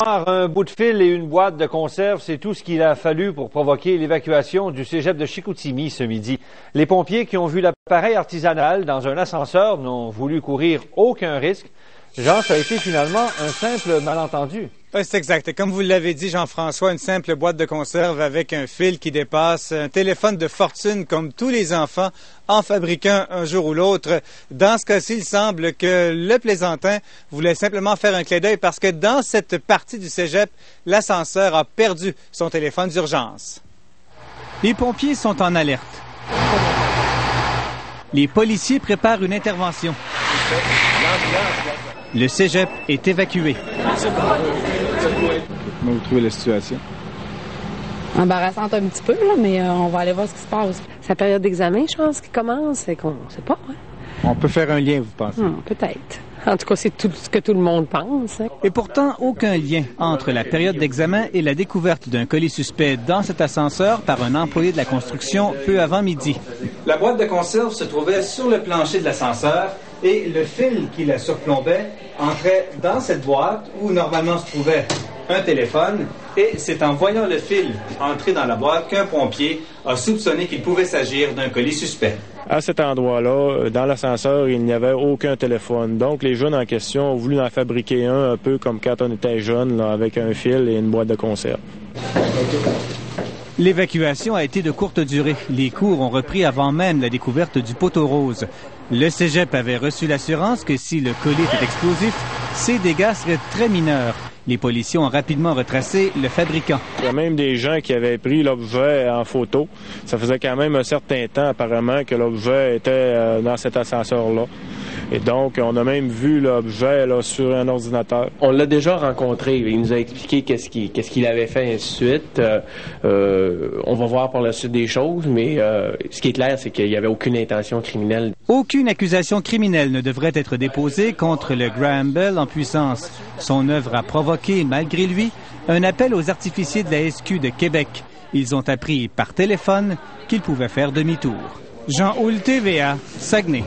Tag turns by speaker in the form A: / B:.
A: Un bout de fil et une boîte de conserve, c'est tout ce qu'il a fallu pour provoquer l'évacuation du cégep de Chicoutimi ce midi. Les pompiers qui ont vu l'appareil artisanal dans un ascenseur n'ont voulu courir aucun risque. Jean, ça a été finalement un simple malentendu.
B: Oui, c'est exact. Comme vous l'avez dit, Jean-François, une simple boîte de conserve avec un fil qui dépasse, un téléphone de fortune comme tous les enfants en fabriquent un jour ou l'autre. Dans ce cas-ci, il semble que le plaisantin voulait simplement faire un clin d'œil parce que dans cette partie du cégep, l'ascenseur a perdu son téléphone d'urgence.
C: Les pompiers sont en alerte. Les policiers préparent une intervention. Le cégep est évacué.
D: Comment vous trouvez la situation?
E: Embarrassante un petit peu, là, mais on va aller voir ce qui se passe. C'est la période d'examen, je pense, qui commence. C'est qu'on ne sait pas. Hein?
D: On peut faire un lien, vous pensez?
E: Peut-être. En tout cas, c'est tout ce que tout le monde pense. Hein?
C: Et pourtant, aucun lien entre la période d'examen et la découverte d'un colis suspect dans cet ascenseur par un employé de la construction peu avant midi. La boîte de conserve se trouvait sur le plancher de l'ascenseur et le fil qui la surplombait entrait dans cette boîte où normalement se trouvait un téléphone. Et c'est en voyant le fil entrer dans la boîte qu'un pompier a soupçonné qu'il pouvait s'agir d'un colis suspect.
F: À cet endroit-là, dans l'ascenseur, il n'y avait aucun téléphone. Donc, les jeunes en question ont voulu en fabriquer un peu comme quand on était jeune, là, avec un fil et une boîte de conserve.
C: L'évacuation a été de courte durée. Les cours ont repris avant même la découverte du poteau rose. Le cégep avait reçu l'assurance que si le colis était explosif, ses dégâts seraient très mineurs. Les policiers ont rapidement retracé le fabricant.
F: Il y a même des gens qui avaient pris l'objet en photo. Ça faisait quand même un certain temps, apparemment, que l'objet était dans cet ascenseur-là. Et donc, on a même vu l'objet là, sur un ordinateur.
G: On l'a déjà rencontré. Il nous a expliqué qu'est-ce qu'il avait fait, ainsi de suite. On va voir par la suite des choses, mais ce qui est clair, c'est qu'il n'y avait aucune intention criminelle.
C: Aucune accusation criminelle ne devrait être déposée contre le Graham Bell en puissance. Son œuvre a provoqué, malgré lui, un appel aux artificiers de la SQ de Québec. Ils ont appris par téléphone qu'ils pouvaient faire demi-tour. Jean Houle, TVA, Saguenay.